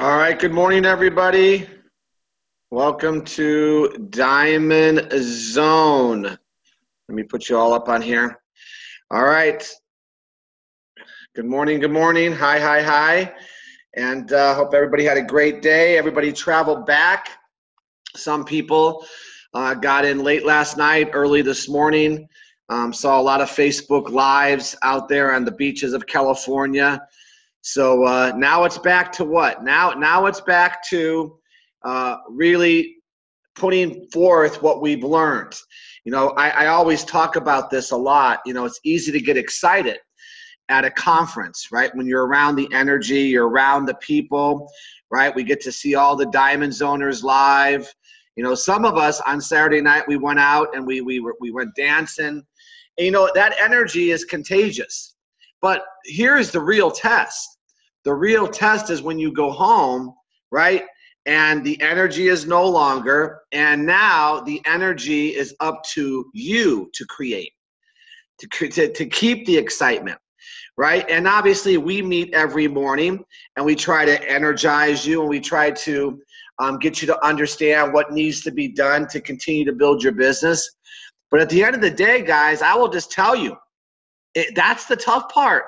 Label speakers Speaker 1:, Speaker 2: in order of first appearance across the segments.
Speaker 1: All right, good morning, everybody. Welcome to Diamond Zone. Let me put you all up on here. All right. Good morning, good morning. Hi, hi, hi. And hope everybody had a great day. Everybody traveled back. Some people got in late last night, early this morning. Saw a lot of Facebook Lives out there on the beaches of California. So now it's back to what? Now it's back to really putting forth what we've learned. You know, I always talk about this a lot. You know, it's easy to get excited at a conference, right? When you're around the energy, you're around the people, right? We get to see all the Diamond Zoners live. You know, some of us on Saturday night, we went out and we went dancing. And, you know, that energy is contagious. But here's the real test. The real test is when you go home, right? And the energy is no longer. And now the energy is up to you to create, to keep the excitement, right? And obviously we meet every morning and we try to energize you and we try to get you to understand what needs to be done to continue to build your business. But at the end of the day, guys, I will just tell you, that's the tough part.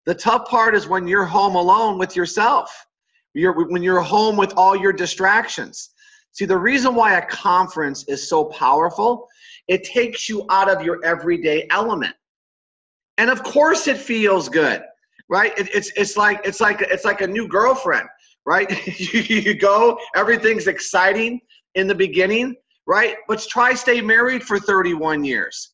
Speaker 1: The tough part is when you're home alone with yourself. When you're home with all your distractions. See, the reason why a conference is so powerful, it takes you out of your everyday element. And of course it feels good, right? It's like a new girlfriend, right? You go, everything's exciting in the beginning, right? But try stay married for 31 years,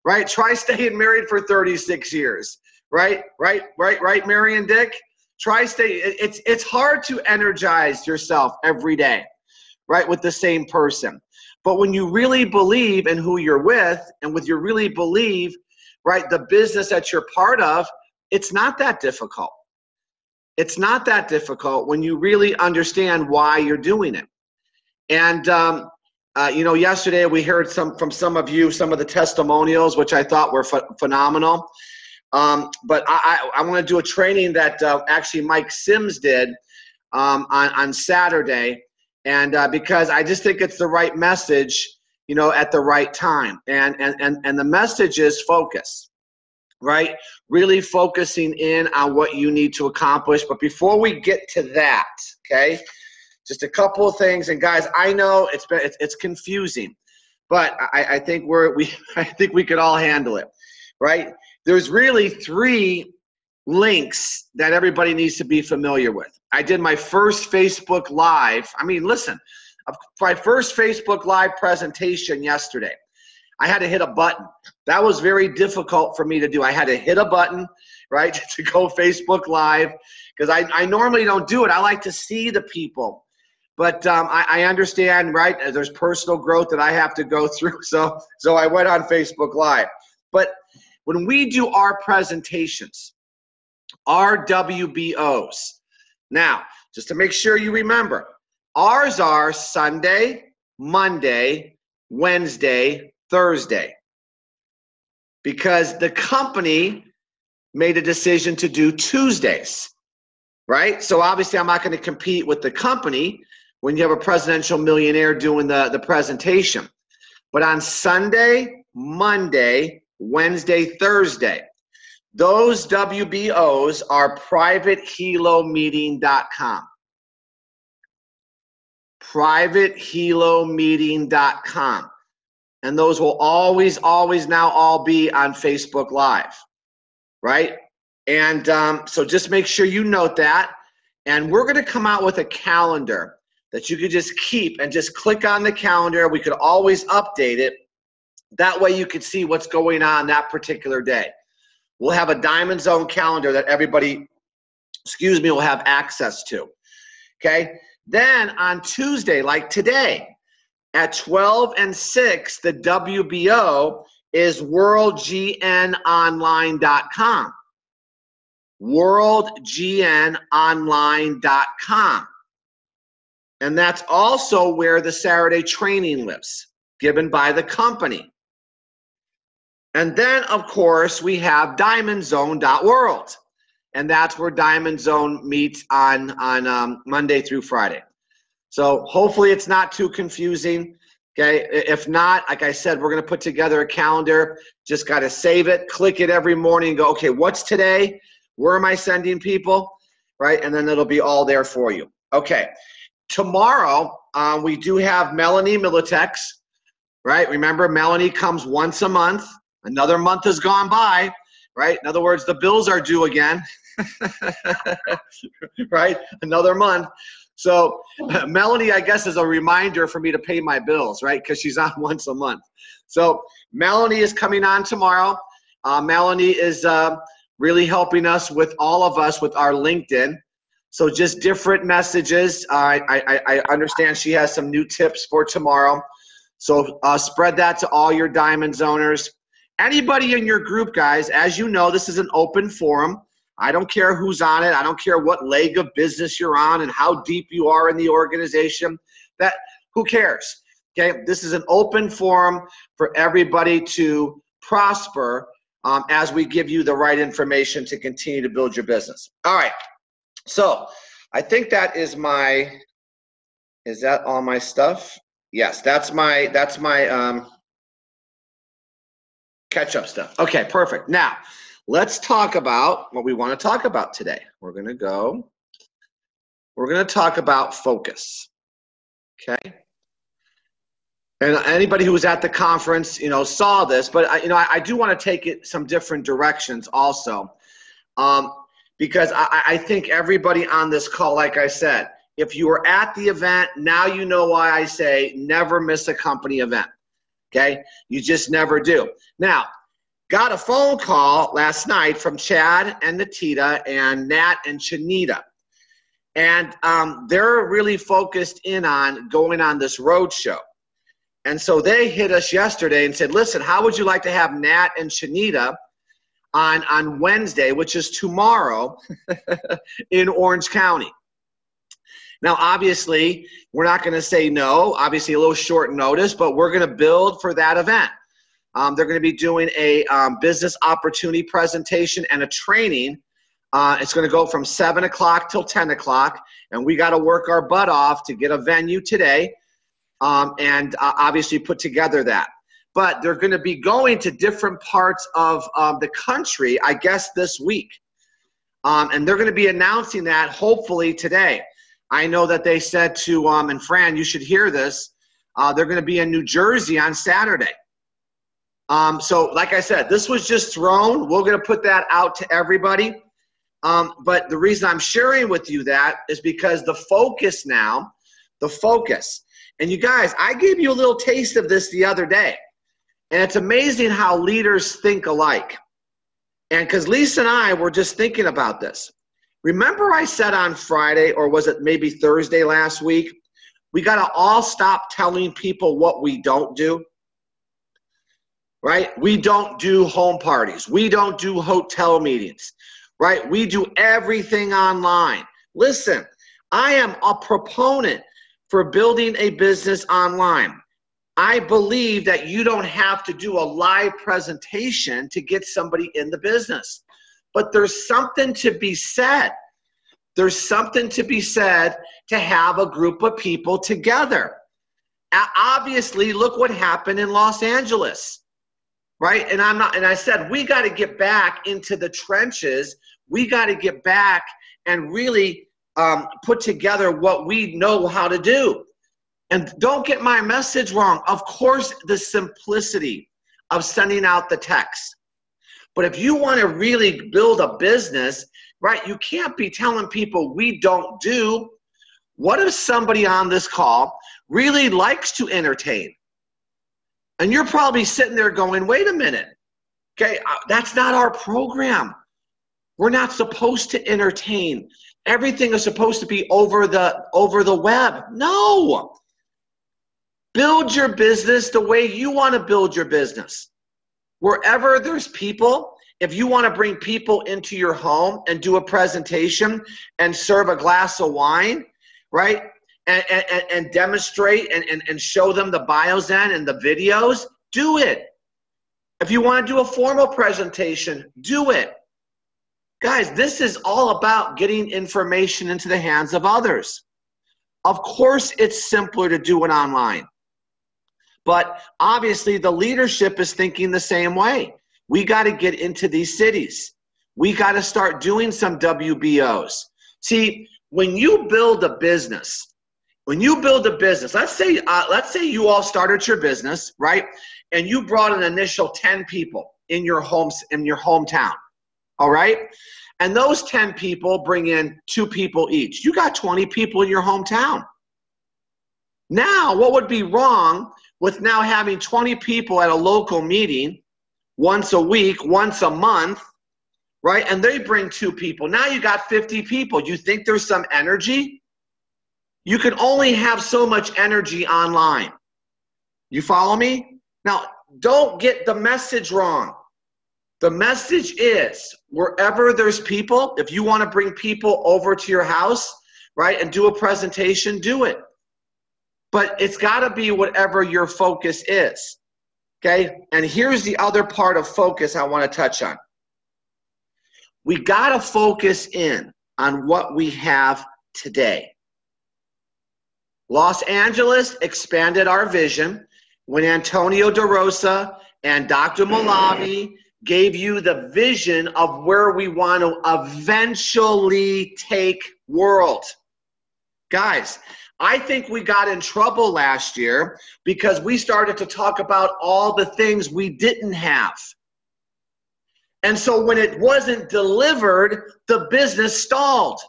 Speaker 1: right? Try staying married for 36 years. Right, Mary and Dick? Try stay. It's hard to energize yourself every day, right, with the same person. But when you really believe in who you're with and with you really believe, right, the business that you're part of, it's not that difficult. It's not that difficult when you really understand why you're doing it. And, you know, yesterday we heard from some of you, some of the testimonials, which I thought were phenomenal. But I want to do a training that actually Mike Sims did on Saturday, and because I just think it's the right message, you know, at the right time, and the message is focus, right? Really focusing in on what you need to accomplish. But before we get to that, okay, just a couple of things. And guys, I know it's confusing, but I think I think we could all handle it, right? There's really 3 links that everybody needs to be familiar with. I did my first Facebook Live. I mean, listen, my first Facebook Live presentation yesterday. I had to hit a button. That was very difficult for me to do. I had to hit a button, right, to go Facebook Live, because I normally don't do it. I like to see the people. But I understand, right, there's personal growth that I have to go through. So I went on Facebook Live. But when we do our presentations, our WBOs, now, just to make sure you remember, ours are Sunday, Monday, Wednesday, Thursday, because the company made a decision to do Tuesdays, right? So obviously I'm not going to compete with the company when you have a presidential millionaire doing the presentation. But on Sunday, Monday, Wednesday, Thursday, those WBOs are privatehelomeeting.com. privatehelomeeting.com. And those will always now all be on Facebook Live, right? And so just make sure you note that. And we're going to come out with a calendar that you could just keep and just click on the calendar. We could always update it. That way you can see what's going on that particular day. We'll have a Diamond Zone calendar that everybody, will have access to. Okay? Then on Tuesday, like today, at 12 and 6, the WBO is worldgnonline.com. worldgnonline.com. And that's also where the Saturday training lives, given by the company. And then, of course, we have diamondzone.world. and that's where Diamond Zone meets on Monday through Friday. So hopefully it's not too confusing. Okay, if not, like I said, we're going to put together a calendar. Just got to save it, click it every morning, and go, okay, what's today? Where am I sending people? Right, and then it'll be all there for you. Okay, tomorrow we do have Melanie Militex. Right, remember Melanie comes once a month. Another month has gone by. Right, in other words, the bills are due again. Right, another month. So Melanie, I guess, is a reminder for me to pay my bills, right? Because she's on once a month. So Melanie is coming on tomorrow. Melanie is really helping us with all of us with our LinkedIn. So just different messages. I understand she has some new tips for tomorrow. So spread that to all your Diamond Zoners. Anybody in your group, guys, as you know, this is an open forum. I don't care who's on it. I don't care what leg of business you're on and how deep you are in the organization. Who cares? Okay, this is an open forum for everybody to prosper as we give you the right information to continue to build your business. All right. So I think that is is that all my stuff? Yes, that's my catch-up stuff. Okay, perfect. Now, let's talk about what we want to talk about today. We're going to talk about focus. Okay? And anybody who was at the conference, saw this, but I do want to take it some different directions also. Because I think everybody on this call, like I said, if you were at the event, now you know why I say never miss a company event. Okay? You just never do. Now, got a phone call last night from Chad and Natita and Nat and Chanita. And they're really focused in on going on this road show. And so they hit us yesterday and said, listen, how would you like to have Nat and Chanita on Wednesday, which is tomorrow, in Orange County? Now, obviously, we're not going to say no. Obviously, a little short notice, but we're going to build for that event. They're going to be doing a business opportunity presentation and a training. It's going to go from 7 o'clock till 10 o'clock, and we got to work our butt off to get a venue today and obviously put together that. But they're going to be going to different parts of the country, I guess, this week. And they're going to be announcing that hopefully today. I know that they said to, and Fran, you should hear this, they're going to be in New Jersey on Saturday. So like I said, this was just thrown. We're going to put that out to everybody. But the reason I'm sharing with you that is because the focus now, and you guys, I gave you a little taste of this the other day. And it's amazing how leaders think alike. And because Lisa and I were just thinking about this. Remember I said on Friday, or was it maybe Thursday last week, we got to all stop telling people what we don't do. Right? We don't do home parties. We don't do hotel meetings. Right? We do everything online. Listen, I am a proponent for building a business online. I believe that you don't have to do a live presentation to get somebody in the business. But there's something to be said. There's something to be said to have a group of people together. Obviously, look what happened in Los Angeles. Right? And I said, we got to get back into the trenches. We got to get back and really put together what we know how to do. And don't get my message wrong. Of course, the simplicity of sending out the text. But if you want to really build a business, right, you can't be telling people we don't do. What if somebody on this call really likes to entertain? And you're probably sitting there going, wait a minute. Okay, that's not our program. We're not supposed to entertain. Everything is supposed to be over the web. No. Build your business the way you want to build your business. Wherever there's people, if you want to bring people into your home and do a presentation and serve a glass of wine, right? And demonstrate and show them the biozen and the videos, do it. If you want to do a formal presentation, do it. Guys, this is all about getting information into the hands of others. Of course, it's simpler to do it online. But obviously, the leadership is thinking the same way. We got to get into these cities. We got to start doing some WBOs. See, when you build a business, let's say you all started your business, right? And you brought an initial 10 people in your hometown, all right? And those 10 people bring in 2 people each. You got 20 people in your hometown. Now, what would be wrong with now having 20 people at a local meeting once a week, once a month, right? And they bring 2 people. Now you got 50 people. You think there's some energy? You can only have so much energy online. You follow me? Now, don't get the message wrong. The message is, wherever there's people, if you want to bring people over to your house, right, and do a presentation, do it. But it's got to be whatever your focus is, okay? And here's the other part of focus I want to touch on. We got to focus in on what we have today. Los Angeles expanded our vision when Antonio DeRosa and Dr. Malavi gave you the vision of where we want to eventually take world. Guys, I think we got in trouble last year because we started to talk about all the things we didn't have. And so when it wasn't delivered, the business stalled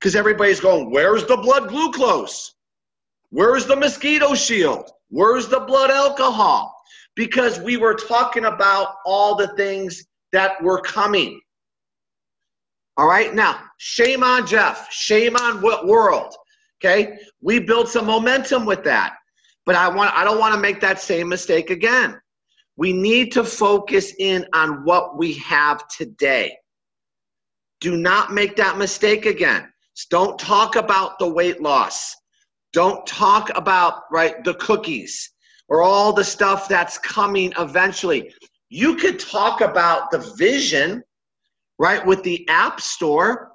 Speaker 1: because everybody's going, where's the blood glucose? Where's the mosquito shield? Where's the blood alcohol? Because we were talking about all the things that were coming. All right, now, shame on Jeff. Shame on what world? Okay, we built some momentum with that. But I don't want to make that same mistake again. We need to focus in on what we have today. Do not make that mistake again. Don't talk about the weight loss. Don't talk about, right, the cookies or all the stuff that's coming eventually. You could talk about the vision, right, with the App Store.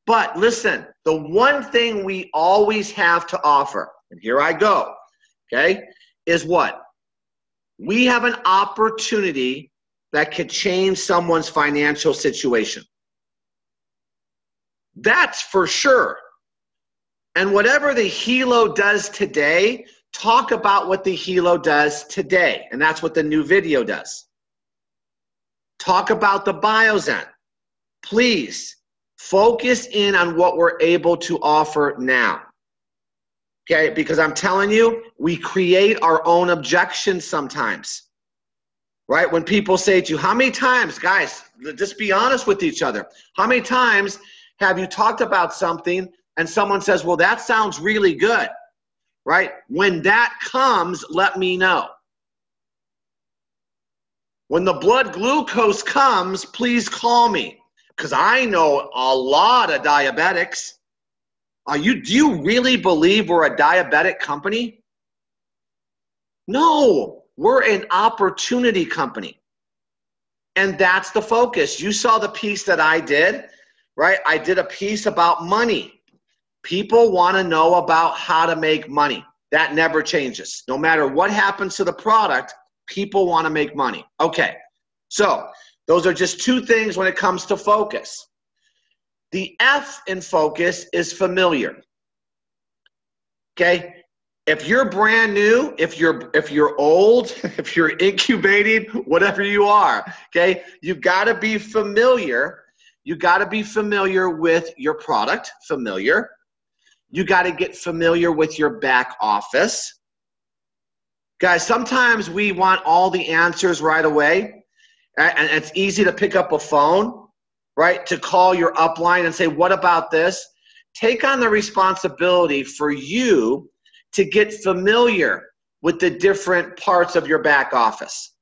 Speaker 1: But listen, the one thing we always have to offer, and here I go, okay, is what? We have an opportunity that could change someone's financial situation. That's for sure. And whatever the Helo does today, talk about what the Helo does today. And that's what the new video does. Talk about the BioZen. Please focus in on what we're able to offer now. Okay, because I'm telling you, we create our own objections sometimes. Right? When people say to you, how many times, guys, just be honest with each other. How many times have you talked about something and someone says, well, that sounds really good, right? When that comes, let me know. When the blood glucose comes, please call me, because I know a lot of diabetics. Do you really believe we're a diabetic company? No, we're an opportunity company. And that's the focus. You saw the piece that I did, right? I did a piece about money. People want to know about how to make money. That never changes. No matter what happens to the product, people want to make money. Okay, so those are just 2 things when it comes to focus. The F in focus is familiar. Okay, if you're brand new, if you're old, if you're incubating, whatever you are, okay, you got to be familiar. You got to be familiar with your product, familiar. You got to get familiar with your back office. Guys, sometimes we want all the answers right away, and it's easy to pick up a phone, right, to call your upline and say, what about this? Take on the responsibility for you to get familiar with the different parts of your back office,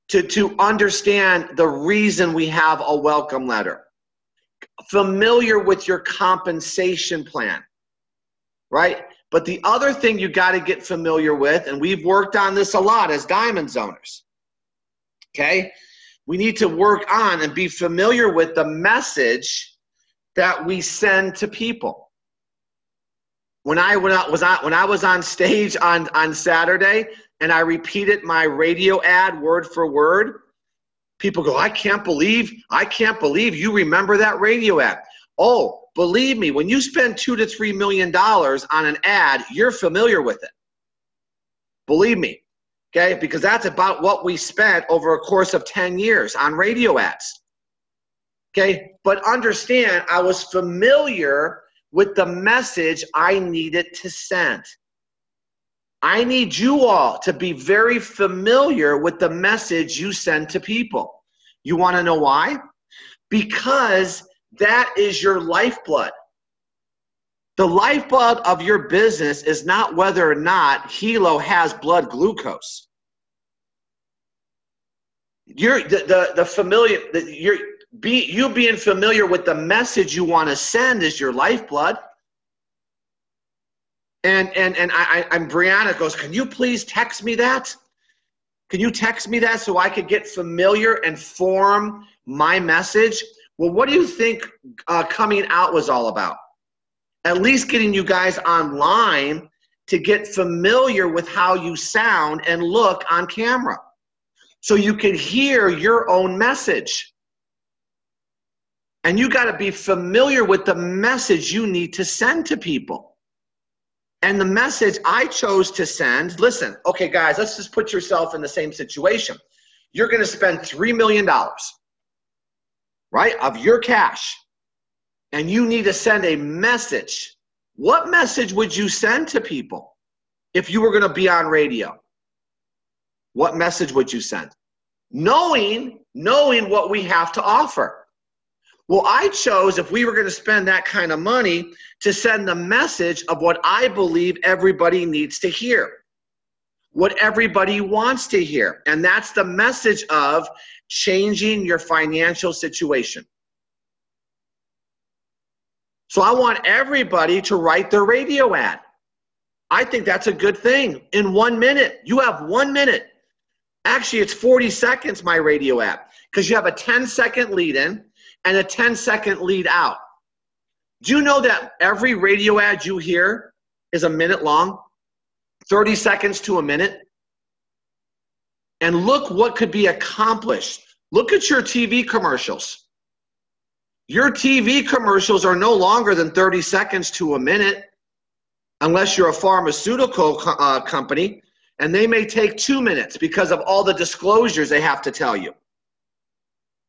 Speaker 1: to understand the reason we have a welcome letter. Familiar with your compensation plan, right? But the other thing you got to get familiar with, and we've worked on this a lot as Diamond Zoners, okay? We need to work on and be familiar with the message that we send to people. When I was on stage on Saturday and I repeated my radio ad word for word, people go, I can't believe you remember that radio ad. Oh, believe me, when you spend $2 to $3 million on an ad, you're familiar with it. Believe me, okay? Because that's about what we spent over a course of 10 years on radio ads. Okay, but understand, I was familiar with the message I needed to send. I need you all to be very familiar with the message you send to people. You want to know why? Because that is your lifeblood. The lifeblood of your business is not whether or not Hilo has blood glucose. You being familiar with the message you want to send is your lifeblood. And Brianna goes, can you please text me that? Can you text me that so I could get familiar and form my message? Well, what do you think coming out was all about? At least getting you guys online to get familiar with how you sound and look on camera so you can hear your own message. And you got to be familiar with the message you need to send to people. And the message I chose to send, listen, okay, guys, let's just put yourself in the same situation. You're going to spend $3 million, right, of your cash, and you need to send a message. What message would you send to people if you were going to be on radio? What message would you send? Knowing what we have to offer. Well, I chose, if we were going to spend that kind of money, to send the message of what I believe everybody needs to hear, what everybody wants to hear. And that's the message of changing your financial situation. So I want everybody to write their radio ad. I think that's a good thing. In 1 minute, you have 1 minute. Actually, it's 40 seconds, my radio ad, because you have a 10-second lead in and a 10-second lead out. Do you know that every radio ad you hear is a minute long? 30 seconds to a minute? And look what could be accomplished. Look at your TV commercials. Your TV commercials are no longer than 30 seconds to a minute, unless you're a pharmaceutical company, and they may take 2 minutes because of all the disclosures they have to tell you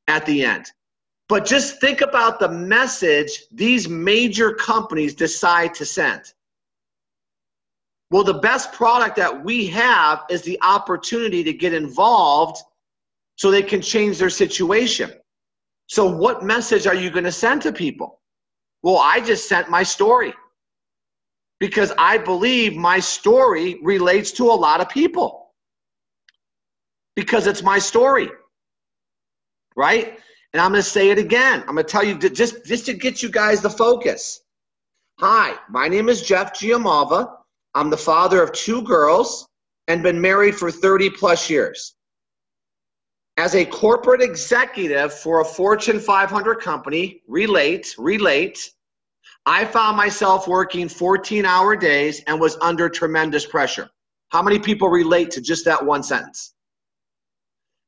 Speaker 1: at the end. But just think about the message these major companies decide to send. Well, the best product that we have is the opportunity to get involved so they can change their situation. So what message are you going to send to people? Well, I just sent my story because I believe my story relates to a lot of people because it's my story, right? And I'm going to say it again. I'm going to tell you just to get you guys the focus. Hi, my name is Jeff Giammalva. I'm the father of 2 girls and been married for 30 plus years. As a corporate executive for a Fortune 500 company, relate, I found myself working 14-hour days and was under tremendous pressure. How many people relate to just that one sentence?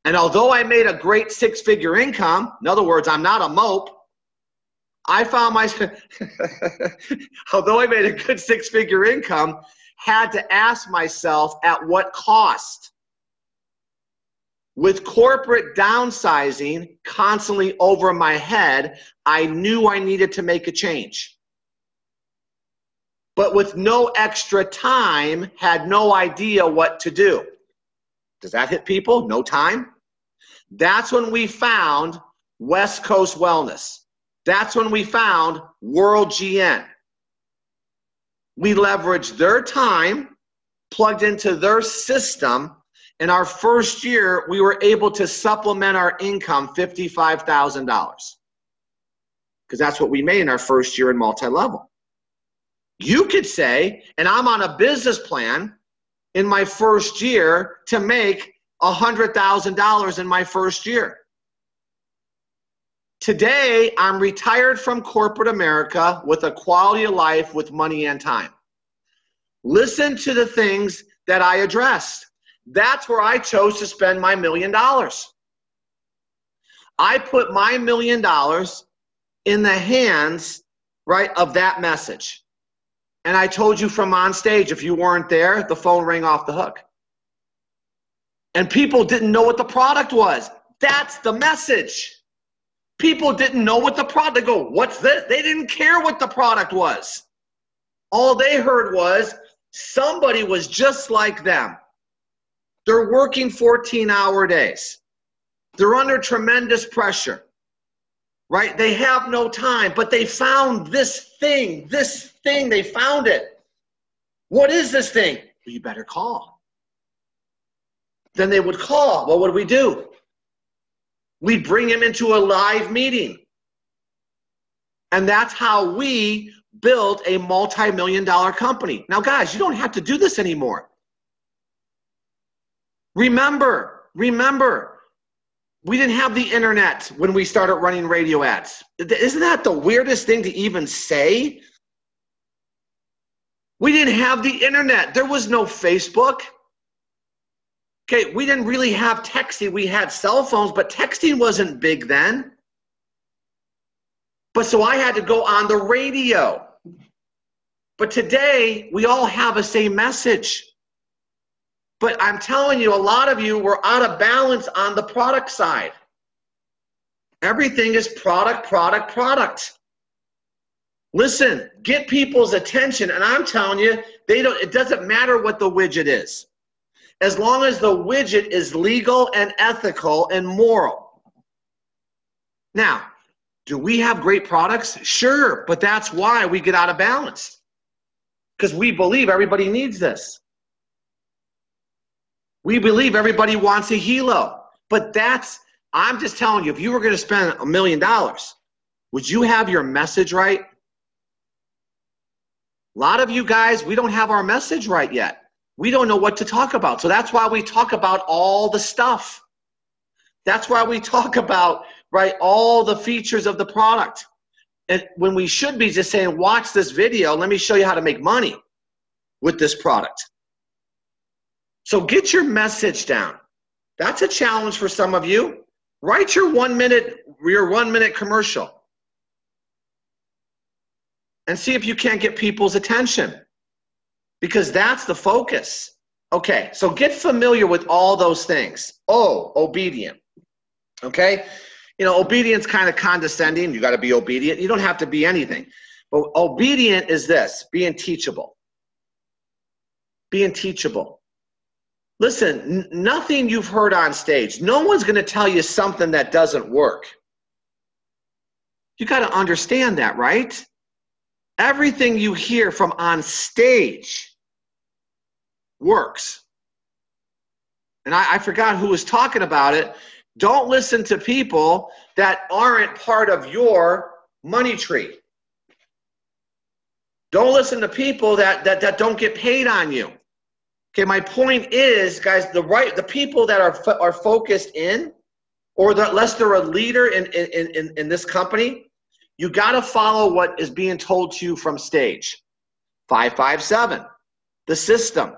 Speaker 1: And although I made a great 6-figure income, in other words, I'm not a mope, I found myself, although I made a good 6-figure income, had to ask myself at what cost? With corporate downsizing constantly over my head, I knew I needed to make a change. But with no extra time, had no idea what to do. Does that hit people? No time? That's when we found West Coast Wellness. That's when we found World GN. We leveraged their time, plugged into their system. In our first year, we were able to supplement our income $55,000 because that's what we made in our first year in multi-level. You could say, and I'm on a business plan in my first year to make $100,000 in my first year. Today, I'm retired from corporate America with a quality of life with money and time. Listen to the things that I addressed. That's where I chose to spend my $1 million. I put my $1 million in the hands, right, of that message. And I told you from on stage, if you weren't there, the phone rang off the hook. And people didn't know what the product was. That's the message. People didn't know what the product, they go, what's this? They didn't care what the product was. All they heard was somebody was just like them. They're working 14-hour days. They're under tremendous pressure, right? They have no time, but they found this thing, they found it. What is this thing? Well, you better call. Then they would call. Well, what do we do? We'd bring him into a live meeting. And that's how we built a multi-million-dollar company. Now, guys, you don't have to do this anymore. Remember, we didn't have the internet when we started running radio ads. Isn't that the weirdest thing to even say? We didn't have the internet. There was no Facebook. Okay, we didn't really have texting. We had cell phones, but texting wasn't big then. But so I had to go on the radio. But today, we all have the same message. But I'm telling you, a lot of you were out of balance on the product side. Everything is product, product, product. Listen, get people's attention, and I'm telling you, it doesn't matter what the widget is. As long as the widget is legal and ethical and moral. Now, do we have great products? Sure, but that's why we get out of balance. Because we believe everybody needs this. We believe everybody wants a helo. But I'm just telling you, if you were going to spend $1 million, would you have your message right? A lot of you guys, we don't have our message right yet. We don't know what to talk about. So that's why we talk about all the stuff. That's why we talk about, right, all the features of the product. And when we should be just saying, watch this video, let me show you how to make money with this product. So get your message down. That's a challenge for some of you. Write your 1 minute commercial. And see if you can't get people's attention. Because that's the focus. Okay, so get familiar with all those things. Oh, obedient. Okay? You know, obedience kind of condescending. You got to be obedient. You don't have to be anything. But obedient is this, being teachable. Being teachable. Listen, nothing you've heard on stage. No one's going to tell you something that doesn't work. You got to understand that, right? Everything you hear from on stage works. And I forgot who was talking about it. Don't listen to people that aren't part of your money tree. Don't listen to people that don't get paid on you. Okay, my point is, guys, the people that are focused in, or unless they're a leader in this company, you got to follow what is being told to you from stage. 557, the system,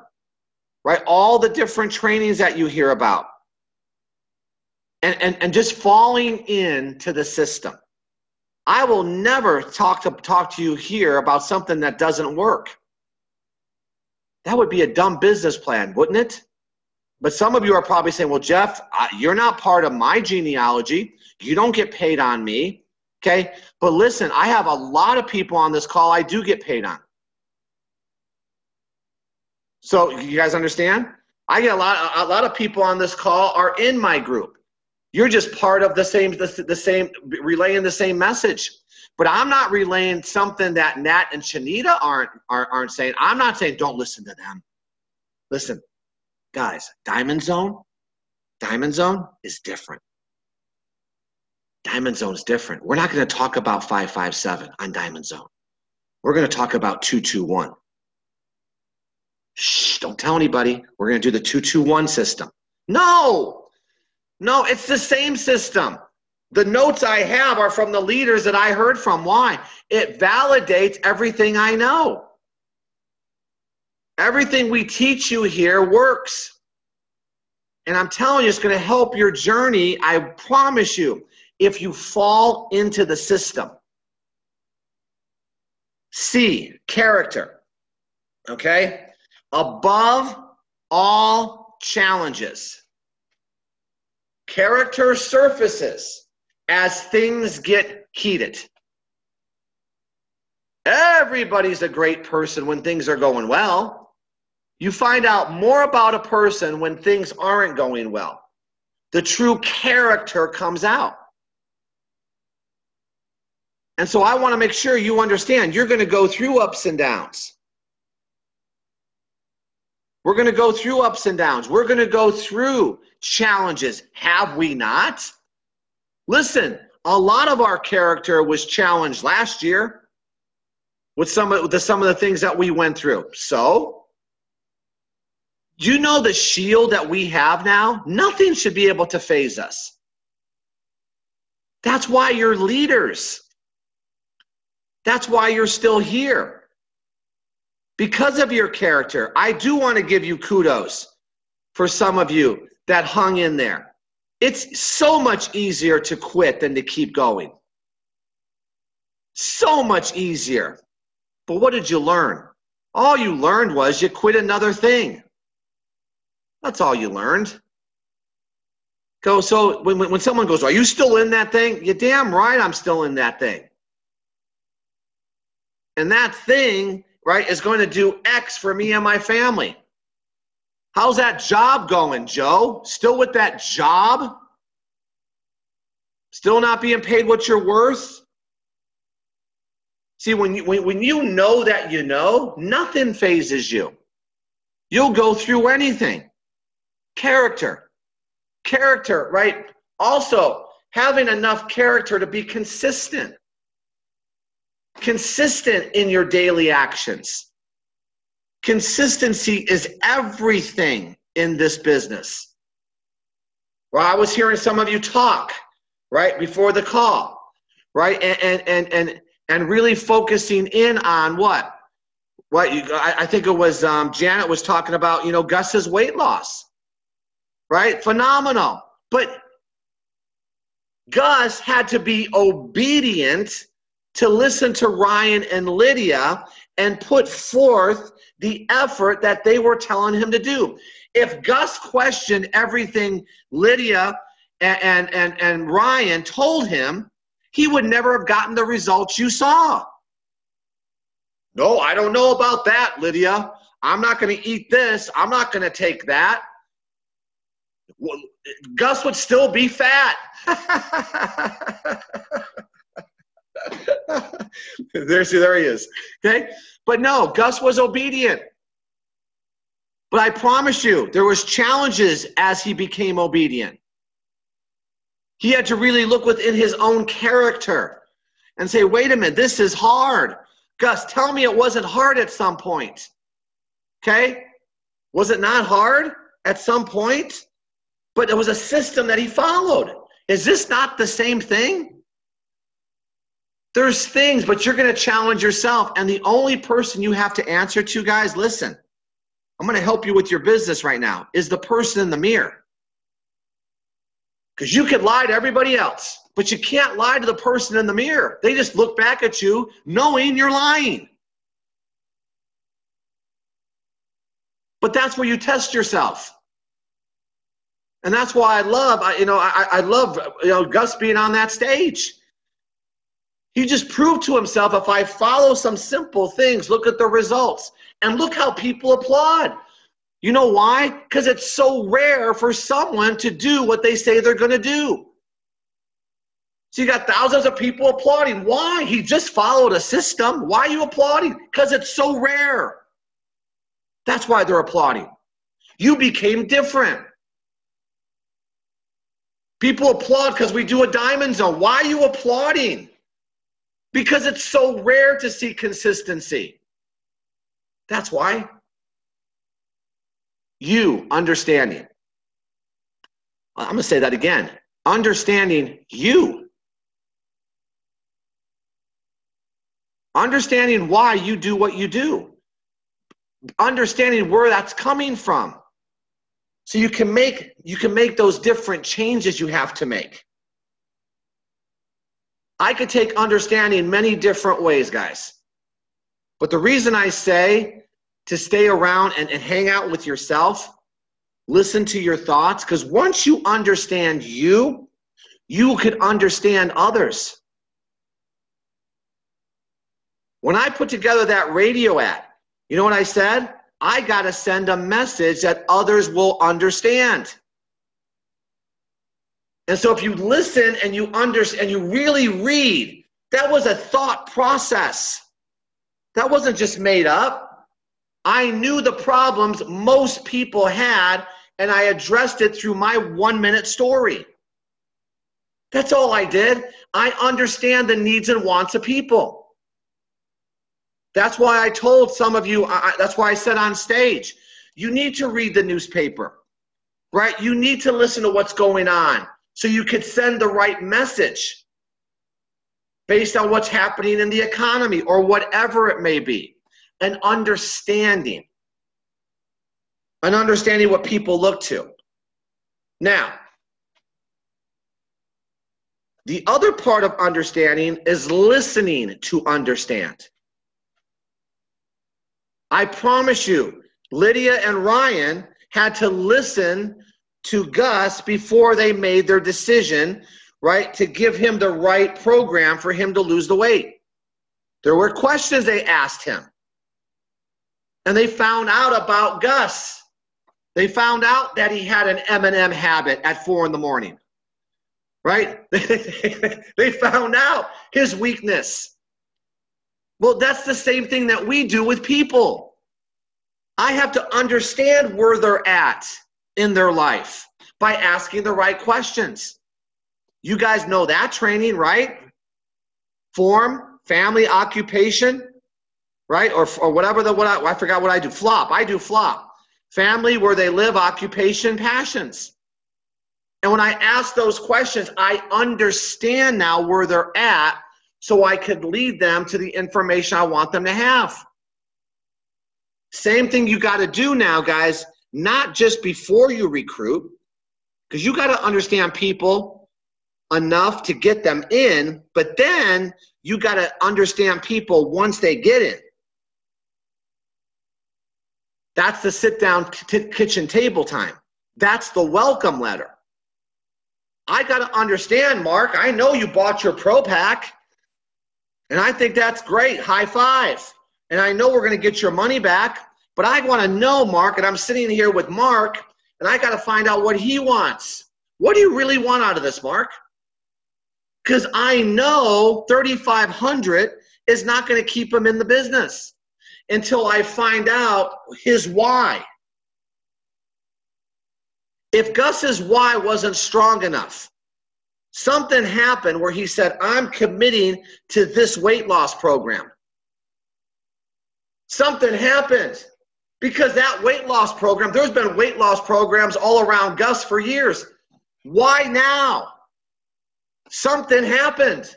Speaker 1: right? All the different trainings that you hear about. And just falling into the system. I will never talk to you here about something that doesn't work. That would be a dumb business plan, wouldn't it? But some of you are probably saying, well, Jeff, you're not part of my genealogy. You don't get paid on me. Okay? But listen, I have a lot of people on this call I do get paid on. So you guys understand? I get a lot of people on this call are in my group. You're just part of the same relaying the same message. But I'm not relaying something that Nat and Shanita aren't saying. I'm not saying don't listen to them. Listen, guys, Diamond Zone is different. Diamond Zone is different. We're not going to talk about 557 on Diamond Zone. We're going to talk about 221. Shh, don't tell anybody. We're going to do the 221 system. No, it's the same system. The notes I have are from the leaders that I heard from. Why? It validates everything I know. Everything we teach you here works. And I'm telling you, it's going to help your journey. I promise you, if you fall into the system. C, character. Okay? Above all challenges. Character surfaces as things get heated. Everybody's a great person when things are going well. You find out more about a person when things aren't going well. The true character comes out. And so I want to make sure you understand you're going to go through ups and downs. We're going to go through ups and downs. We're going to go through challenges. Have we not? Listen, a lot of our character was challenged last year with some of the things that we went through. So, do you know the shield that we have now? Nothing should be able to faze us. That's why you're leaders. That's why you're still here. Because of your character. I do want to give you kudos for some of you that hung in there. It's so much easier to quit than to keep going. So much easier. But what did you learn? All you learned was you quit another thing. That's all you learned. So when someone goes, are you still in that thing? You're damn right I'm still in that thing. And that thing, right, is going to do X for me and my family. How's that job going, Joe? Still with that job? Still not being paid what you're worth? See, when you know that you know, nothing phases you. You'll go through anything. Character, right? Also, having enough character to be consistent. Consistent in your daily actions. Consistency is everything in this business. Well, I was hearing some of you talk, right, before the call, right, and really focusing in on what? I think it was Janet was talking about, Gus's weight loss, right? Phenomenal. But Gus had to be obedient to listen to Ryan and Lydia and put forth the effort that they were telling him to do. If Gus questioned everything Lydia and Ryan told him, he would never have gotten the results you saw. No, I don't know about that, Lydia. I'm not going to eat this. I'm not going to take that. Well, Gus would still be fat. There he is. Okay? But no, Gus was obedient. But I promise you, there was challenges as he became obedient. He had to really look within his own character and say, wait a minute, this is hard. Gus, tell me it wasn't hard at some point. Okay? Was it not hard at some point? But it was a system that he followed. Is this not the same thing? There's things, but you're going to challenge yourself. And the only person you have to answer to, guys, listen, I'm going to help you with your business right now, is the person in the mirror. Because you could lie to everybody else, but you can't lie to the person in the mirror. They just look back at you knowing you're lying. But that's where you test yourself. And that's why I love Gus being on that stage. He just proved to himself, if I follow some simple things, look at the results. And look how people applaud. You know why? Because it's so rare for someone to do what they say they're going to do. So you got thousands of people applauding. Why? He just followed a system. Why are you applauding? Because it's so rare. That's why they're applauding. You became different. People applaud because we do a diamond zone. Why are you applauding? Because it's so rare to see consistency. That's why. You understanding. I'm going to say that again. understanding you. Understanding why you do what you do. Understanding where that's coming from. So you can make those different changes you have to make. I could take understanding many different ways, guys. But the reason I say to stay around and hang out with yourself, listen to your thoughts, because once you understand you could understand others. When I put together that radio ad, you know what I said? I got to send a message that others will understand. And so if you listen and you understand and you really read, that was a thought process. That wasn't just made up. I knew the problems most people had, and I addressed it through my 1-minute story. That's all I did. I understand the needs and wants of people. That's why I told some of you, that's why I said on stage, you need to read the newspaper, right? You need to listen to what's going on so you could send the right message based on what's happening in the economy or whatever it may be. An understanding what people look to. Now, the other part of understanding is listening to understand. I promise you, Lydia and Ryan had to listen to Gus before they made their decision, right, to give him the right program for him to lose the weight. There were questions they asked him. And they found out about Gus. They found out that he had an M&M habit at 4 in the morning, right? They found out his weakness. Well, that's the same thing that we do with people. I have to understand where they're at in their life by asking the right questions. You guys know that training, right? Form, family, occupation, right? Or whatever I forgot what I do. FLOP. I do FLOP. Family, where they live, occupation, passions. And when I ask those questions, I understand now where they're at, so I could lead them to the information I want them to have. Same thing you got to do now, guys, not just before you recruit, because you got to understand people enough to get them in, but then you got to understand people once they get in. That's the sit-down kitchen table time. That's the welcome letter. I got to understand, Mark, I know you bought your Pro Pack. And I think that's great. High five. And I know we're going to get your money back. But I want to know, Mark, and I'm sitting here with Mark, and I got to find out what he wants. What do you really want out of this, Mark? Because I know $3,500 is not going to keep him in the business until I find out his why. If Gus's why wasn't strong enough, something happened where he said, I'm committing to this weight loss program. Something happened because that weight loss program, there's been weight loss programs all around Gus for years. Why now? Something happened.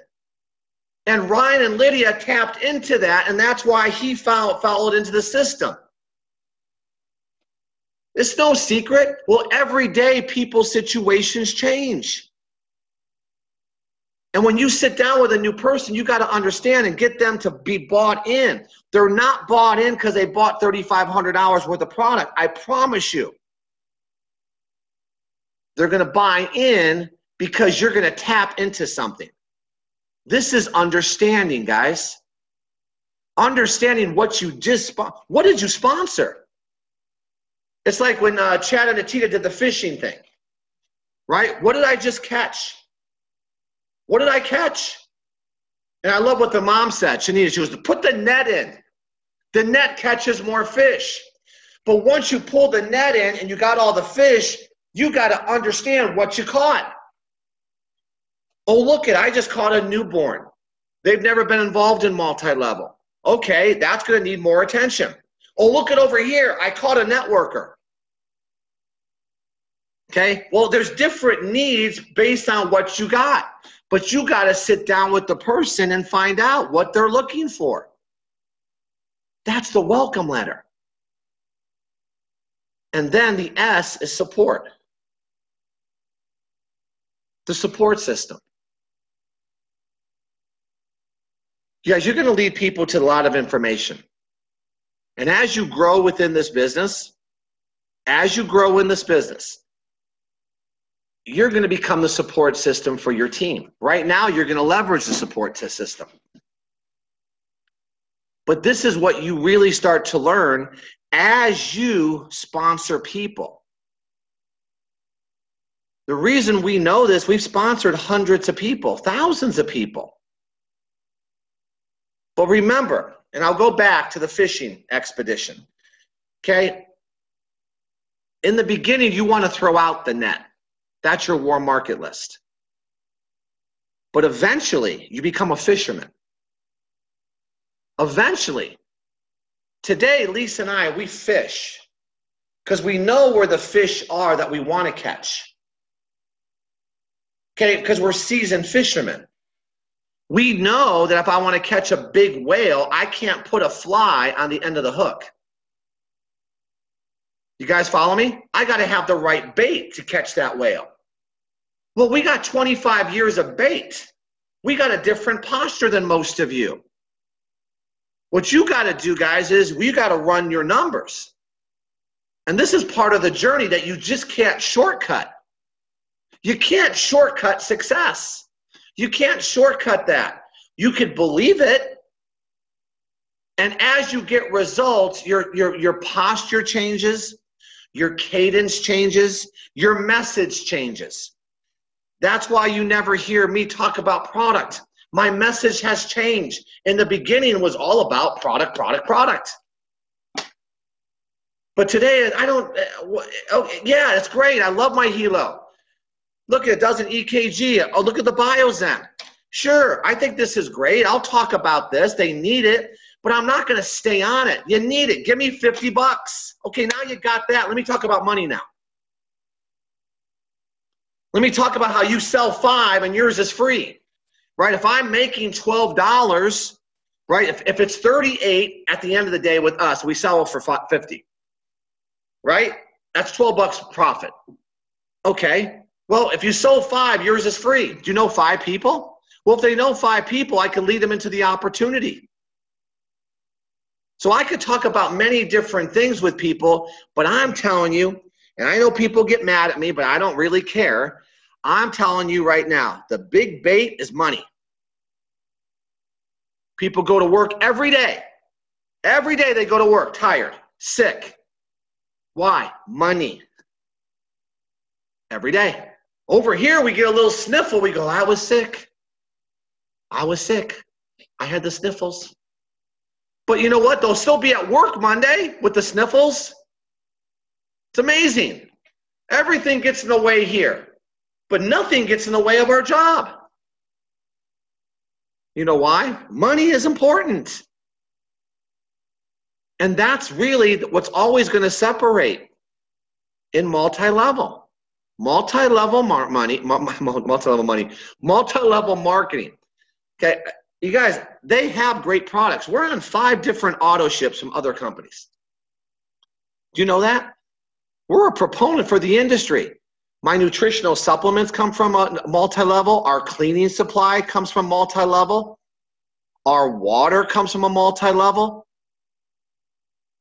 Speaker 1: And Ryan and Lydia tapped into that, and that's why he followed into the system. It's no secret. Well, every day people's situations change. And when you sit down with a new person, you got to understand and get them to be bought in. They're not bought in because they bought $3,500 worth of product. I promise you. They're going to buy in because you're going to tap into something. This is understanding, guys. Understanding what you just, what did you sponsor? It's like when Chad and Atita did the fishing thing, right? What did I just catch? What did I catch? And I love what the mom said. She was to put the net in. The net catches more fish. But once you pull the net in and you got all the fish, you got to understand what you caught. Oh, look it, I just caught a newborn. They've never been involved in multi-level. Okay, that's going to need more attention. Oh, look it over here, I caught a networker. Okay? Well, there's different needs based on what you got. But you got to sit down with the person and find out what they're looking for. That's the welcome letter. And then the S is support. The support system. You guys, you're going to lead people to a lot of information. And as you grow within this business, you're going to become the support system for your team. Right now, you're going to leverage the support system. But this is what you really start to learn as you sponsor people. The reason we know this, we've sponsored hundreds of people, thousands of people. But remember, and I'll go back to the fishing expedition, okay? In the beginning, you want to throw out the net. That's your warm market list. But eventually, you become a fisherman. Eventually. Today, Lisa and I, we fish because we know where the fish are that we want to catch. Okay, because we're seasoned fishermen. We know that if I want to catch a big whale, I can't put a fly on the end of the hook. You guys follow me? I got to have the right bait to catch that whale. Well, we got 25 years of bait. We got a different posture than most of you. What you got to do, guys, is we got to run your numbers. And this is part of the journey that you just can't shortcut. You can't shortcut success. You can't shortcut that. You could believe it. And as you get results, your posture changes, your cadence changes, your message changes. That's why you never hear me talk about product. My message has changed. In the beginning, it was all about product, product, product. But today, I don't, okay, yeah, it's great. I love my Helo. Look, it does an EKG. Oh, look at the Biozen. Sure, I think this is great. I'll talk about this. They need it, but I'm not going to stay on it. You need it. Give me 50 bucks. Okay, now you got that. Let me talk about money now. Let me talk about how you sell 5 and yours is free, right? If I'm making $12, right? If it's 38 at the end of the day with us, we sell it for 50, right? That's 12 bucks profit. Okay. Well, if you sold 5, yours is free. Do you know 5 people? Well, if they know 5 people, I can lead them into the opportunity. So I could talk about many different things with people, but I'm telling you, and I know people get mad at me, but I don't really care. I'm telling you right now, the big bait is money. People go to work every day. Every day they go to work tired, sick. Why? Money. Every day. Over here, we get a little sniffle. We go, I was sick. I was sick. I had the sniffles. But you know what? They'll still be at work Monday with the sniffles. It's amazing. Everything gets in the way here, but nothing gets in the way of our job. You know why? Money is important. And that's really what's always going to separate in multi-level. Multi-level money, multi-level marketing. Okay, you guys, they have great products. We're on 5 different auto ships from other companies. Do you know that? We're a proponent for the industry. My nutritional supplements come from a multi-level. Our cleaning supply comes from multi-level. Our water comes from a multi-level.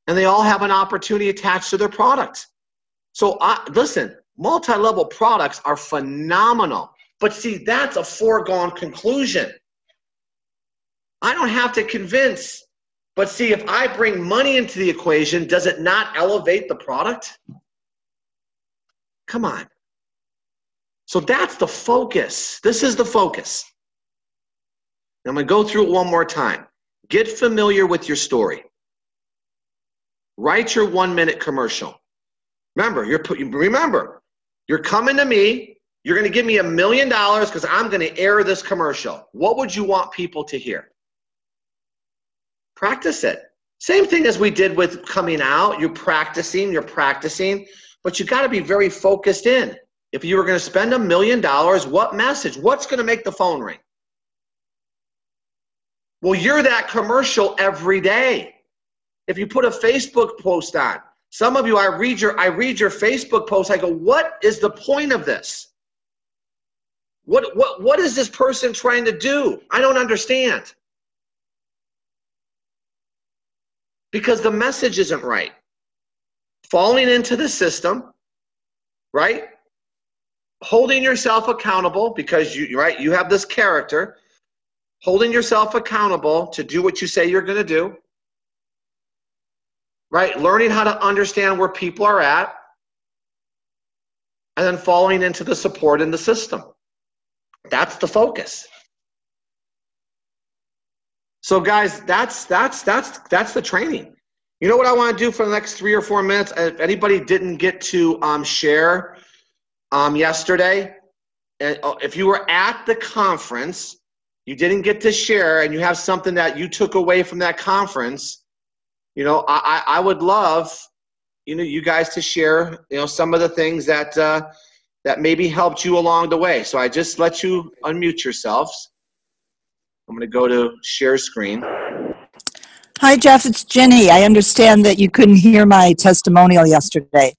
Speaker 1: And they all have an opportunity attached to their product. So listen, multi-level products are phenomenal. But see, that's a foregone conclusion. I don't have to convince. But see, if I bring money into the equation, does it not elevate the product? Come on. So that's the focus. This is the focus. I'm going to go through it one more time. Get familiar with your story. Write your 1-minute commercial. Remember, you're coming to me. You're going to give me $1 million because I'm going to air this commercial. What would you want people to hear? Practice it. Same thing as we did with coming out. You're practicing. But but you got to be very focused in. If you were going to spend $1 million, what message? What's going to make the phone ring? Well, you're that commercial every day. If you put a Facebook post on, some of you, I read your Facebook post. I go, what is the point of this? What is this person trying to do? I don't understand. Because the message isn't right. Falling into the system, right? Holding yourself accountable because you have this character. Holding yourself accountable to do what you say you're going to do. Right? Learning how to understand where people are at. And then falling into the support in the system. That's the focus. So guys, that's the training. You know what I want to do for the next 3 or 4 minutes? If anybody didn't get to share yesterday, and if you were at the conference, you didn't get to share, and you have something that you took away from that conference, you know, I would love, you know, you guys to share, you know, some of the things that that maybe helped you along the way. So I just let you unmute yourselves. I'm going to go to share screen.
Speaker 2: Hi, Jeff. It's Jenny. I understand that you couldn't hear my testimonial yesterday.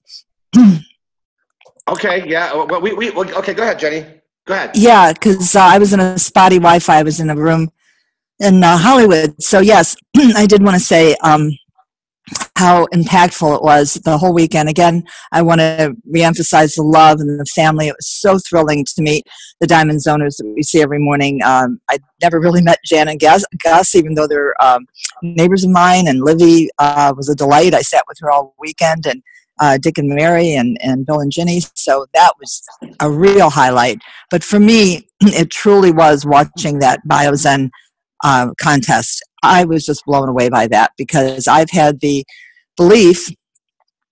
Speaker 1: Okay. Yeah. Well, okay. Go ahead, Jenny. Go ahead.
Speaker 2: Yeah, because I was in a spotty Wi-Fi. I was in a room in Hollywood. So yes, I did want to say how impactful it was the whole weekend. Again, I want to reemphasize the love and the family. It was so thrilling to meet the Diamond Zoners that we see every morning. I'd never really met Jan and Gus, even though they're neighbors of mine, and Livy was a delight. I sat with her all weekend, and Dick and Mary and Bill and Jenny. So that was a real highlight. But for me, it truly was watching that BioZen contest. I was just blown away by that because I've had the belief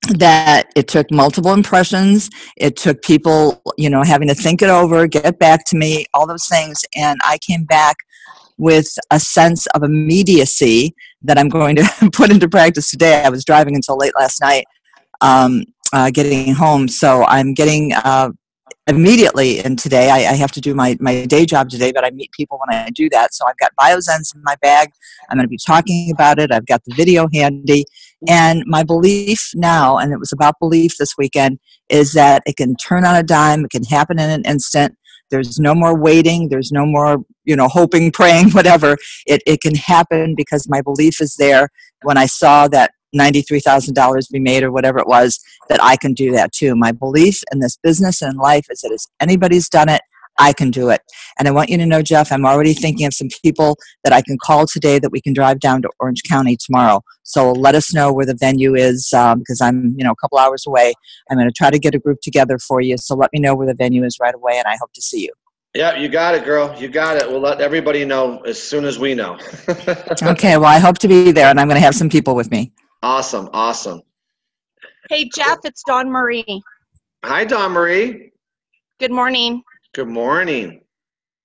Speaker 2: that it took multiple impressions. It took people, you know, having to think it over, get back to me, all those things. And I came back with a sense of immediacy that I'm going to put into practice today. I was driving until late last night, getting home. So I'm getting immediately, and today I have to do my day job today, but I meet people when I do that. So I've got BioZens in my bag. I'm going to be talking about it. I've got the video handy. And my belief now, and it was about belief this weekend, is that it can turn on a dime. It can happen in an instant. There's no more waiting. There's no more, you know, hoping, praying, whatever. It can happen because my belief is there. When I saw that $93,000 be made or whatever it was, that I can do that too. My belief in this business and in life is that if anybody's done it, I can do it. And I want you to know, Jeff, I'm already thinking of some people that I can call today that we can drive down to Orange County tomorrow. So let us know where the venue is, because I'm, you know, a couple hours away. I'm going to try to get a group together for you. So let me know where the venue is right away, and I hope to see you.
Speaker 1: Yeah, you got it, girl. You got it. We'll let everybody know as soon as we know.
Speaker 2: Okay, well, I hope to be there, and I'm going to have some people with me.
Speaker 1: Awesome, awesome.
Speaker 3: Hey, Jeff, it's Dawn Marie.
Speaker 1: Hi, Dawn Marie.
Speaker 3: Good morning.
Speaker 1: Good morning.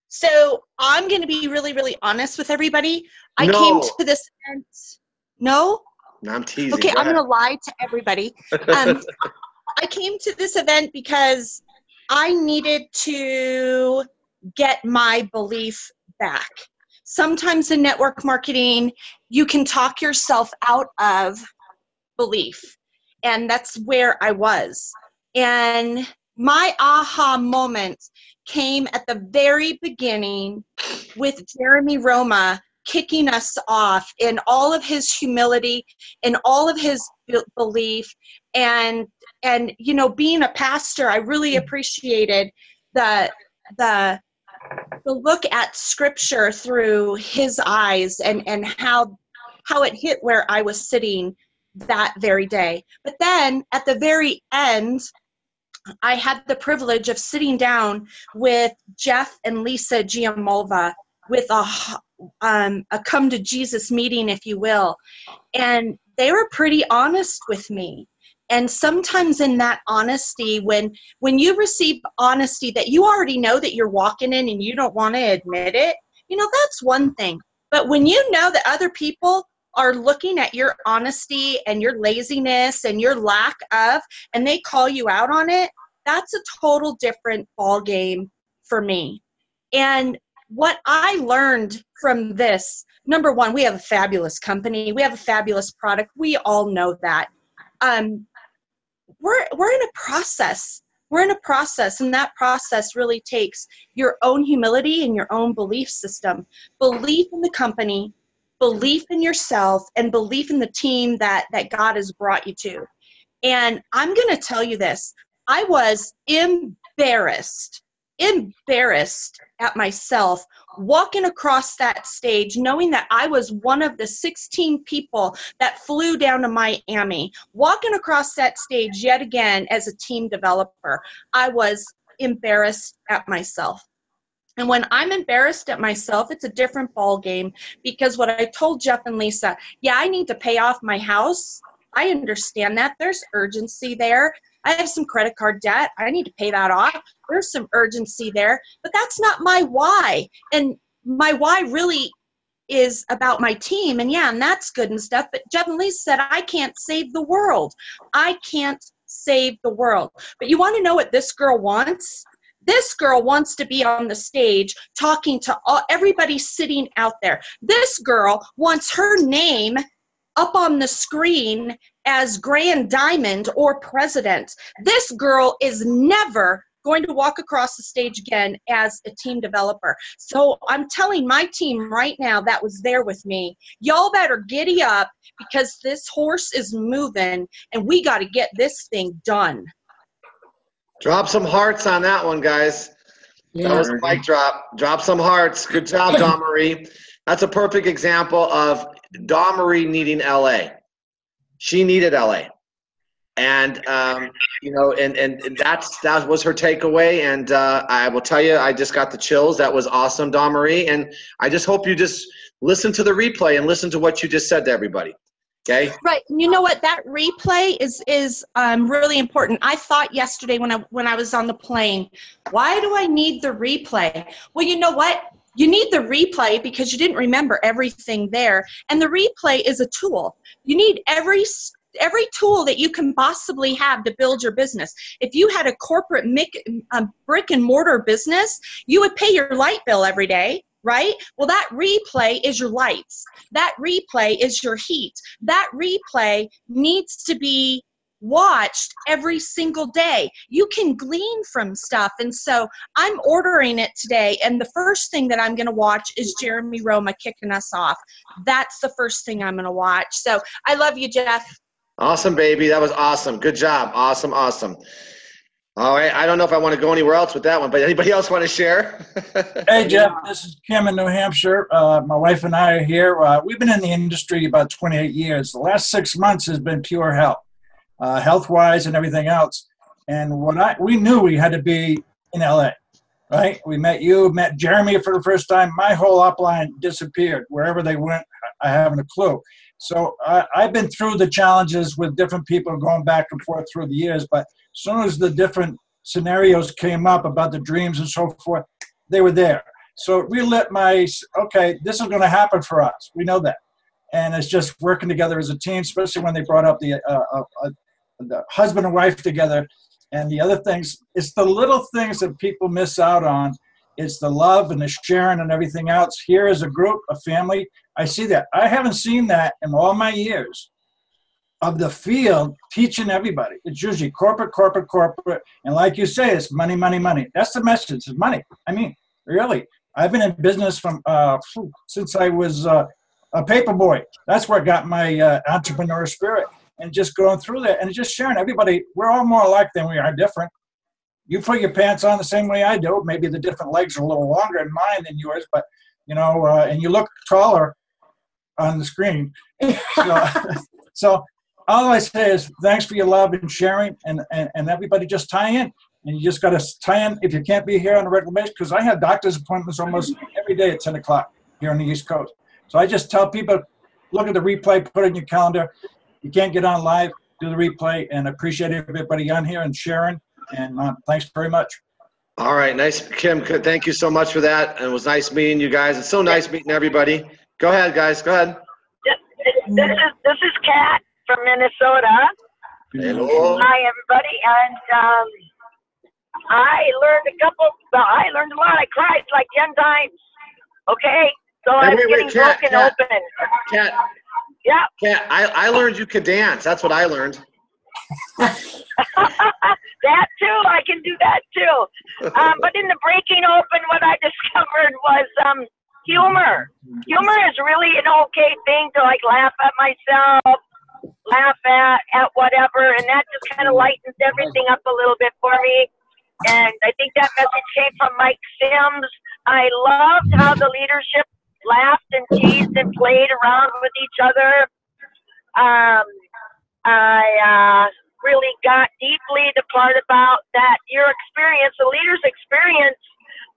Speaker 3: So I'm going to be really, really honest with everybody. I came to this event. No?
Speaker 1: No, I'm teasing.
Speaker 3: Okay, I'm going to lie to everybody. I came to this event because I needed to get my belief back. Sometimes in network marketing, you can talk yourself out of belief. And that's where I was. And my aha moment came at the very beginning with Jeremy Roma kicking us off in all of his humility, in all of his belief. And you know, being a pastor, I really appreciated the look at scripture through his eyes and how it hit where I was sitting that very day. But then at the very end, I had the privilege of sitting down with Jeff and Lisa Giamolva with a come to Jesus meeting, if you will. And they were pretty honest with me. And sometimes in that honesty, when you receive honesty that you already know that you're walking in and you don't want to admit it, you know, that's one thing. But when you know that other people are looking at your honesty and your laziness and your lack of, and they call you out on it, that's a total different ball game for me. And what I learned from this, number one, we have a fabulous company. We have a fabulous product. We all know that. We're in a process. We're in a process, and that process really takes your own humility and your own belief system, belief in the company, belief in yourself, and belief in the team that God has brought you to. And I'm going to tell you this. I was embarrassed at myself walking across that stage, knowing that I was one of the 16 people that flew down to Miami, walking across that stage yet again as a team developer. I was embarrassed at myself. And when I'm embarrassed at myself, it's a different ball game, because what I told Jeff and Lisa, yeah, I need to pay off my house. I understand that. There's urgency there. I have some credit card debt. I need to pay that off. There's some urgency there, but that's not my why. And my why really is about my team. And yeah, and that's good and stuff. But Jeff and Lisa said, I can't save the world. I can't save the world. But you want to know what this girl wants? This girl wants to be on the stage talking to everybody sitting out there. This girl wants her name up on the screen as Grand Diamond or President. This girl is never going to walk across the stage again as a team developer. So I'm telling my team right now that was there with me, y'all better giddy up, because this horse is moving and we got to get this thing done.
Speaker 1: Drop some hearts on that one, guys.
Speaker 4: Yeah.
Speaker 1: That was a mic drop. Drop some hearts. Good job, Dawn Marie. That's a perfect example of Dawn Marie needing LA. She needed LA. And, you know, and that was her takeaway. And I will tell you, I just got the chills. That was awesome, Dawn Marie. And I just hope you just listen to the replay and listen to what you just said to everybody. Okay.
Speaker 3: Right. And you know what? That replay is really important. I thought yesterday when I was on the plane, why do I need the replay? Well, you know what? You need the replay because you didn't remember everything there. And the replay is a tool. You need every tool that you can possibly have to build your business. If you had a corporate brick and mortar business, you would pay your light bill every day, right? Well, that replay is your lights. That replay is your heat. That replay needs to be watched every single day. You can glean from stuff. And so I'm ordering it today. And the first thing that I'm going to watch is Jeremy Roma kicking us off. That's the first thing I'm going to watch. So I love you, Jeff.
Speaker 1: Awesome, baby. That was awesome. Good job. Awesome, awesome. All right. I don't know if I want to go anywhere else with that one, but anybody else want to share?
Speaker 4: Hey, Jeff. This is Kim in New Hampshire. My wife and I are here. We've been in the industry about 28 years. The last 6 months has been pure hell, health-wise and everything else. And we knew we had to be in LA, right? We met Jeremy for the first time. My whole upline disappeared. Wherever they went, I haven't a clue. So I've been through the challenges with different people going back and forth through the years, but as soon as the different scenarios came up about the dreams and so forth, they were there. So it relit okay, this is going to happen for us. We know that. And it's just working together as a team, especially when they brought up the husband and wife together. And the other things, it's the little things that people miss out on. It's the love and the sharing and everything else. Here as a group, a family, I see that. I haven't seen that in all my years of the field teaching everybody. It's usually corporate. And like you say, it's money, money, money. That's the message, it's money. I mean, really. I've been in business since I was a paper boy. That's where I got my entrepreneur spirit. And just going through that and just sharing everybody, we're all more alike than we are different. You put your pants on the same way I do. Maybe the different legs are a little longer in mine than yours, but, you know, and you look taller on the screen. So all I say is thanks for your love and sharing, and everybody just tie in. And you just got to tie in if you can't be here on a regular basis, because I have doctor's appointments almost every day at 10 o'clock here on the East Coast. So I just tell people, look at the replay, put it in your calendar. You can't get on live, do the replay, and appreciate everybody on here and Sharon. And thanks very much.
Speaker 1: All right. Nice, Kim. Thank you so much for that. And it was nice meeting you guys. It's so nice meeting everybody. Go ahead, guys. Go ahead.
Speaker 5: Yeah. This is Kat from Minnesota.
Speaker 1: Hello.
Speaker 5: Hi, everybody. And I learned a lot. I cried like 10 times. Okay? So
Speaker 1: Hey,
Speaker 5: I'm
Speaker 1: wait,
Speaker 5: getting
Speaker 1: Kat,
Speaker 5: broken
Speaker 1: Kat.
Speaker 5: open.
Speaker 1: Kat,
Speaker 5: Yeah.
Speaker 1: Kat, I learned you could dance. That's what I learned.
Speaker 5: That too. I can do that too. But in the breaking open, what I discovered was humor. Humor is really an okay thing to like laugh at myself, laugh at whatever, and that just kind of lightens everything up a little bit for me. And I think that message came from Mike Sims. I loved how the leadership laughed and teased and played around with each other. I really got deeply the part about that your experience, the leader's experience,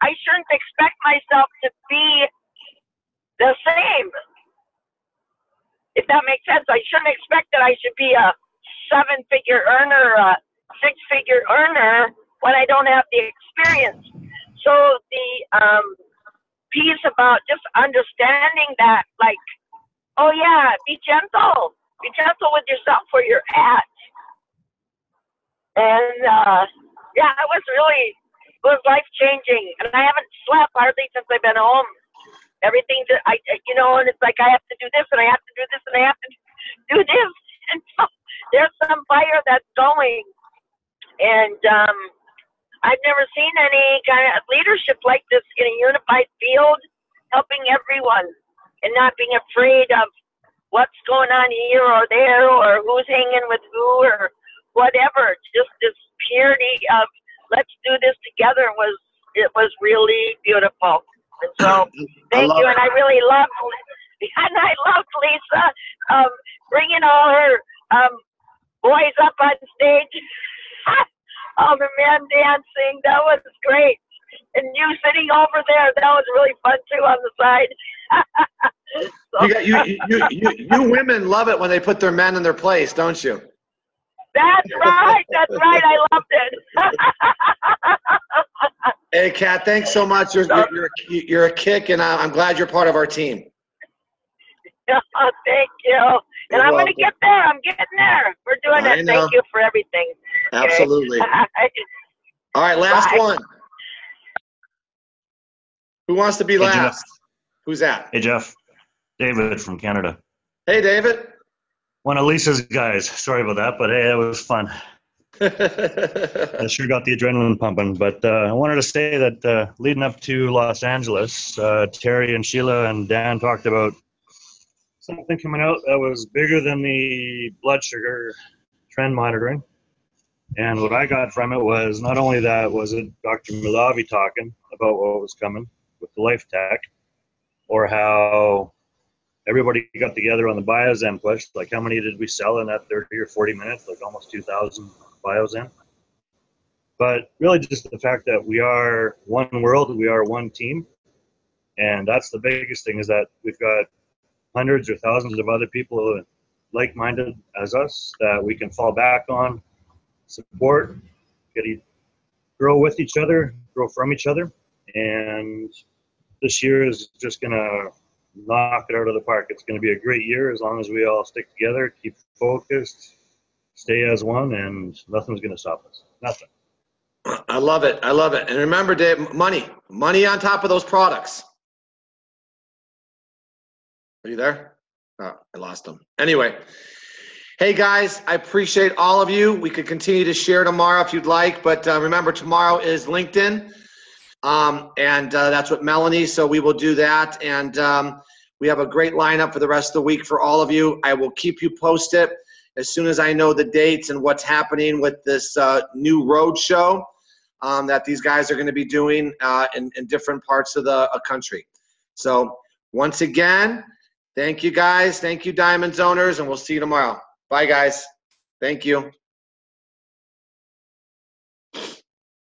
Speaker 5: I shouldn't expect myself to be the same. If that makes sense, I shouldn't expect that I should be a 7-figure earner, a 6-figure earner when I don't have the experience. So the piece about just understanding that, like, oh yeah, be gentle with yourself where you're at. And yeah, it was life changing. And I haven't slept hardly since I've been home. Everything that and it's like I have to do this and I have to do this and I have to do this. And so there's some fire that's going. And I've never seen any kind of leadership like this in a unified field, helping everyone and not being afraid of what's going on here or there or who's hanging with who or whatever. Just this purity of let's do this together was really beautiful. And so thank you. And I really loved Lisa bringing all her boys up on stage. All the men dancing. That was great. And you sitting over there, that was really fun too on the side.
Speaker 1: You women love it when they put their men in their place, don't you?
Speaker 5: That's right. I loved it.
Speaker 1: Hey, Kat, thanks so much. You're a kick, and I'm glad you're part of our team.
Speaker 5: Oh, thank you. And I'm going to get there. I'm getting there. We're doing it. Thank you for everything. Okay?
Speaker 1: Absolutely. All right, last one. Who wants to be last?
Speaker 6: Jeff.
Speaker 1: Who's that?
Speaker 6: Hey, Jeff. David from Canada.
Speaker 1: Hey, David.
Speaker 6: One of Lisa's guys. Sorry about that, but hey, it was fun. I sure got the adrenaline pumping. But I wanted to say that leading up to Los Angeles, Terry and Sheila and Dan talked about something coming out that was bigger than the blood sugar trend monitoring. And what I got from it was not only that, was it Dr. Milavi talking about what was coming with the Life Tech, or how everybody got together on the BioZen push. Like, how many did we sell in that 30 or 40 minutes? Like almost 2,000 BioZen. But really just the fact that we are one world, we are one team. And that's the biggest thing, is that we've got hundreds or thousands of other people like-minded as us that we can fall back on, support, grow with each other, grow from each other. And this year is just going to knock it out of the park. It's going to be a great year as long as we all stick together, keep focused, stay as one, and nothing's going to stop us. Nothing.
Speaker 1: I love it. I love it. And remember, Dave, money on top of those products. Are you there? Oh, I lost them. Anyway, hey guys, I appreciate all of you. We could continue to share tomorrow if you'd like, but remember, tomorrow is LinkedIn, and that's what Melanie, so we will do that. And we have a great lineup for the rest of the week for all of you. I will keep you posted as soon as I know the dates and what's happening with this new road show that these guys are going to be doing in different parts of the country. So once again, thank you guys. Thank you, Diamond Zoners, and we'll see you tomorrow. Bye, guys. Thank you.